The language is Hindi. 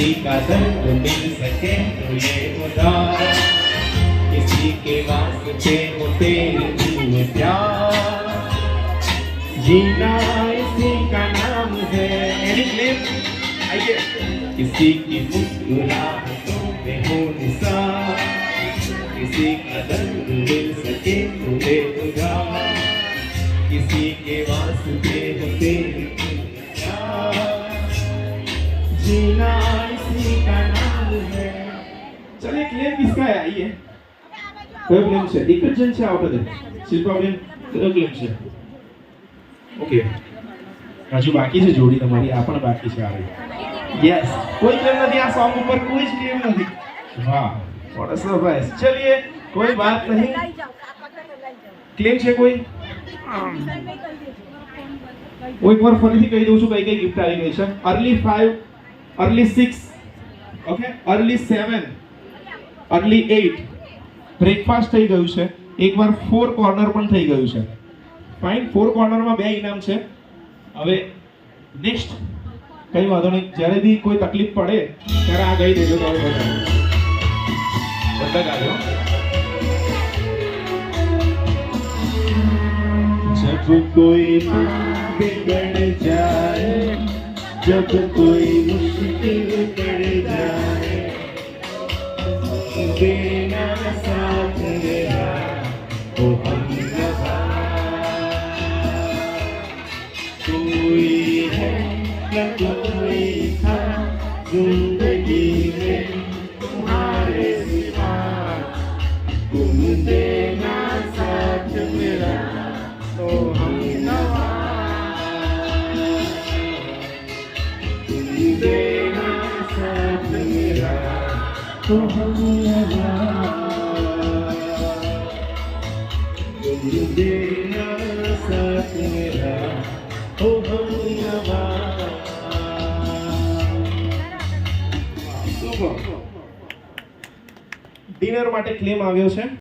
किसी का दर्द मिल सके तो ये उधार, किसी के वास्ते हो तेरे दिल में प्यार, जीना इसी का नाम है। एनी क्लेम आइए। किसी की मुस्कुराहटों में हो निसार, किसी का दर्द मिल सके तो ये उधार, किसी के वास्ते हो तेरे दिल में प्यार, जीना इसी का नाम है। चलिए क्लेम किसका है आइए। કયો ક્લેમ છે? એક જ જણ છે આ વખતે શિલ્પાબેન, કયો ક્લેમ છે? ઓકે, હજુ બાકી છે જોડી તમારી, આ પણ બાકી છે આવી। યસ, કોઈ ક્લેમ નથી આ સોંગ ઉપર, કોઈ જ ક્લેમ નથી। વાહ, વોટ અ સરપ્રાઈઝ। ચલિए कोई बात नहीं। ક્લેમ છે કોઈ? હું એકવાર ફરીથી કહી દઉં છું કઈ કઈ ગિફ્ટ આવી ગઈ છે। Early 5, early 6, okay, early 7, early 8 breakfast થઈ ગયું છે। એકવાર 4 કોર્નર પણ થઈ ગયું છે। ફાઇન, 4 કોર્નરમાં 2 ઇનામ છે। હવે નેક્સ્ટ કઈ વાંધો નહીં, જ્યારે બી કોઈ તકલીફ પડે ત્યારે આ ગઈ દેજો તો બધા ગાજો। जब कोई बिगड़ जाए, जब कोई मुश्किल पड़ जाए, देना साथ मेरा ओ हमनवा, कोई है न कोई था जिंदगी में तुम्हारे सिवा, तुम देना साथ मेरा ओ हमनवा, तुम देना साथ मेरा ओ हमनवा, तुम देना साथ मेरा ओ हमनवा। ડિનર માટે ક્લેમ આવ્યો છે।